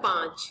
5,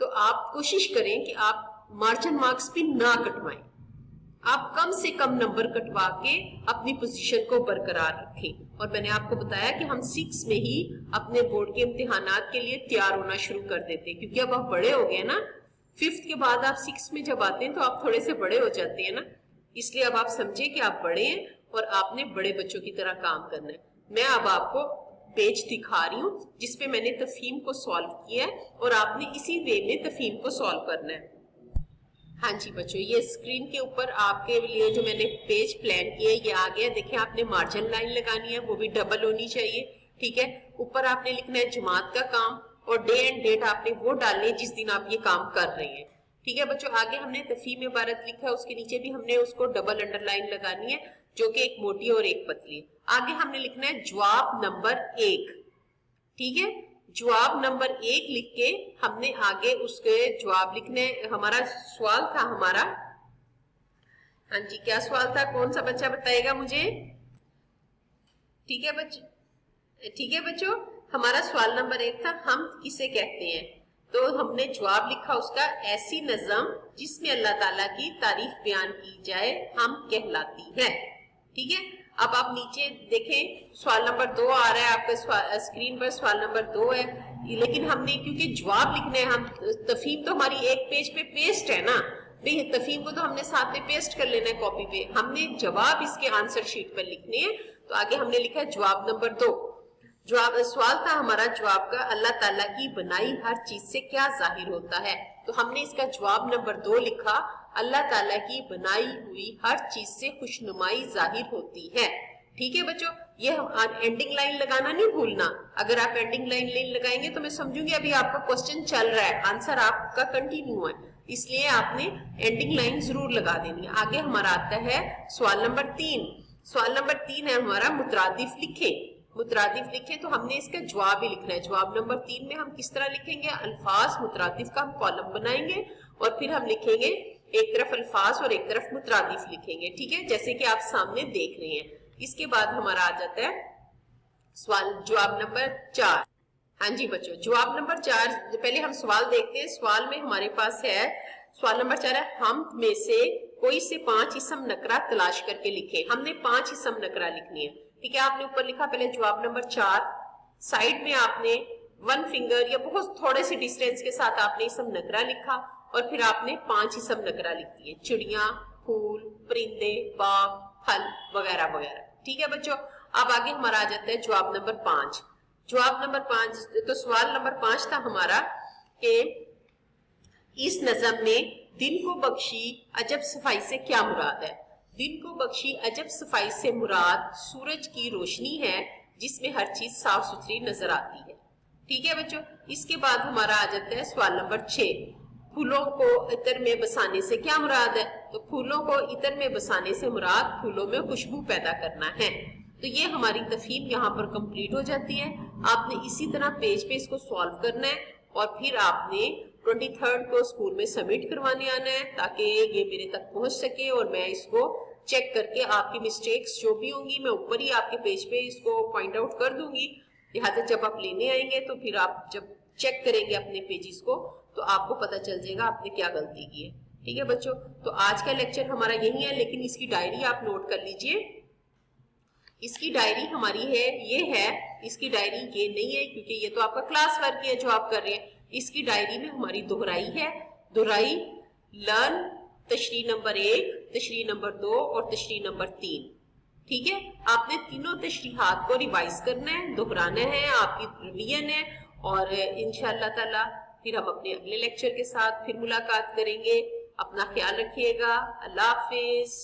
تو آپ کوشش کریں کہ آپ مارجن مارکس بھی نہ کٹوائیں, آپ کم سے کم نمبر کٹوا کے اپنی پوزیشن کو برقرار رکھیں. اور میں نے آپ کو بتایا کہ ہم 6 میں ہی اپنے بورڈ کے امتحانات کے لیے تیار ہونا شروع کر دیتے ہیں, کیونکہ اب آپ بڑے ہو گئے نا, 5th کے بعد آپ 6 میں جب آتے ہیں تو آپ تھوڑے سے بڑے ہو جاتے ہیں نا, اس لیے اب آپ سمجھیں کہ آپ بڑے ہیں اور آپ نے بڑے بچوں کی طرح کام کرنا ہے. میں اب آپ کو پیج دکھا رہی ہوں جس پہ میں نے تفہیم کو سالو کیا ہے, اور آپ نے اسی وے میں تفہیم کو سالو کرنا ہے. ہاں جی بچوں, یہ اسکرین کے اوپر آپ کے لیے جو میں نے پیج پلان کیا ہے یہ آ گیا. دیکھیں آپ نے مارجن لائن لگانی ہے, وہ بھی ڈبل ہونی چاہیے, ٹھیک ہے. اوپر آپ نے لکھنا ہے جماعت کا کام, اور ڈے اینڈ ڈیٹ آپ نے وہ ڈالنی ہے جس دن آپ یہ کام کر رہے ہیں, ٹھیک ہے بچوں. آگے ہم نے تفہیم عبارت لکھا ہے, اس کے نیچے بھی ہم نے اس کو ڈبل انڈر لائن لگانی ہے, جو کہ ایک موٹی اور ایک پتلی ہے. آگے ہم نے لکھنا ہے جواب نمبر 1, ٹھیک ہے. جواب نمبر 1 لکھ کے ہم نے آگے اس کے جواب لکھنے. ہمارا سوال تھا ہمارا, ہاں جی کیا سوال تھا, کون سا بچہ بتائے گا مجھے؟ ٹھیک ہے بچوں, ٹھیک ہے بچوں, ہمارا سوال نمبر 1 تھا حمد کسے کہتے ہیں. تو ہم نے جواب لکھا اس کا, ایسی نظم جس میں اللہ تعالیٰ کی تعریف بیان کی جائے حمد کہلاتی ہے, ٹھیک ہے. اب آپ نیچے دیکھیں سوال نمبر 2 آ رہا ہے آپ کا اسکرین پر, سوال نمبر 2 ہے, لیکن ہم نے کیونکہ جواب لکھنا ہے, ہم تفہیم تو ہماری ایک پیج پہ پیسٹ ہے نا, تفہیم کو تو ہم نے ساتھ میں پیسٹ کر لینا ہے کاپی پہ, ہم نے جواب اس کے آنسر شیٹ پر لکھنے ہیں. تو آگے ہم نے لکھا ہے جواب نمبر 2. جواب سوال تھا ہمارا جواب کا, اللہ تعالیٰ کی بنائی ہر چیز سے کیا ظاہر ہوتا ہے. تو ہم نے اس کا جواب نمبر 2 لکھا, اللہ تعالیٰ کی بنائی ہوئی ہر چیز سے خوشنمائی ظاہر ہوتی ہے, ٹھیک ہے بچوں. یہ اینڈنگ لائن لگانا نہیں بھولنا, اگر آپ اینڈنگ لائن نہیں لگائیں گے تو میں سمجھوں گی ابھی آپ کا کوسچن چل رہا ہے, آنسر آپ کا کنٹینیو ہے, اس لیے آپ نے اینڈنگ لائن ضرور لگا دینی ہے. آگے ہمارا آتا ہے سوال نمبر 3. سوال نمبر 3 ہے ہمارا مترادف لکھیں. مترادف لکھیں تو ہم نے اس کا جواب ہی لکھنا ہے. جواب نمبر 3 میں ہم کس طرح لکھیں گے, الفاظ مترادف کا ہم کالم بنائیں گے, اور پھر ہم لکھیں گے ایک طرف الفاظ اور ایک طرف مترادف لکھیں گے, ٹھیک ہے, جیسے کہ آپ سامنے دیکھ رہے ہیں. اس کے بعد ہمارا آ جاتا ہے سوال جواب نمبر 4. ہاں جی بچوں, جواب نمبر 4, پہلے ہم سوال دیکھتے ہیں. سوال میں ہمارے پاس ہے, سوال نمبر 4 ہے حمد میں سے کوئی سے 5 اسم نکرہ تلاش کر کے لکھیں. ہم نے 5 اسم نکرہ لکھنی ہے, ٹھیک ہے. آپ نے اوپر لکھا پہلے جواب نمبر 4, سائڈ میں آپ نے 1 فنگر یا بہت تھوڑے سے ڈسٹینس کے ساتھ آپ نے اسم نکرہ لکھا, اور پھر آپ نے 5 اسم نکرہ لکھ دیے, چڑیاں, پھول, پرندے, باغ, پھل وغیرہ وغیرہ, ٹھیک ہے بچوں. اب آگے ہمارا آ جاتا ہے جواب نمبر 5. جواب نمبر 5, تو سوال نمبر 5 تھا ہمارا کہ اس نظم میں دن کو بخشی عجب صفائی سے کیا مراد ہے. دن کو بخشی عجب صفائی سے مراد سورج کی روشنی ہے جس میں ہر چیز صاف ستھری نظر آتی ہے, ٹھیک ہے بچوں. اس کے بعد ہمارا آ جاتا ہے سوال نمبر 6, پھولوں کو عطر میں بسانے سے کیا مراد ہے. تو پھولوں کو عطر میں بسانے سے مراد پھولوں میں خوشبو پیدا کرنا ہے. تو یہ ہماری تفہیم یہاں پر کمپلیٹ ہو جاتی ہے. آپ نے اسی طرح پیج پہ اس کو سالو کرنا ہے, اور پھر آپ نے 23rd کو اسکول میں سبمٹ کروانے آنا ہے, تاکہ یہ میرے تک پہنچ سکے اور میں اس کو چیک کر کے آپ کی مسٹیکس جو بھی ہوں گی میں اوپر ہی آپ کے پیج پہ اس کو پوائنٹ آؤٹ کر دوں گی. لہٰذا جب آپ لینے آئیں گے تو پھر آپ جب چیک کریں گے اپنے پیجز کو تو آپ کو پتہ چل جائے گا آپ نے کیا غلطی کی ہے, ٹھیک ہے بچوں. تو آج کا لیکچر ہمارا یہی ہے, لیکن اس کی ڈائری آپ نوٹ کر لیجئے. اس کی ڈائری ہماری ہے, یہ ہے, اس کی ڈائری یہ نہیں ہے کیونکہ یہ تو آپ کا کلاس ورک ہے جو آپ کر رہے ہیں. اس کی ڈائری میں ہماری دہرائی ہے, دہرائی, لرن, تشریح نمبر 1, تشریح نمبر 2 اور تشریح نمبر 3, ٹھیک ہے. آپ نے تینوں تشریحات کو ریوائز کرنا ہے, دہرانا ہے, آپ کی ریویژن ہے, اور انشاءاللہ تعالی پھر ہم اپنے اگلے لیکچر کے ساتھ پھر ملاقات کریں گے. اپنا خیال رکھیے گا. اللہ حافظ.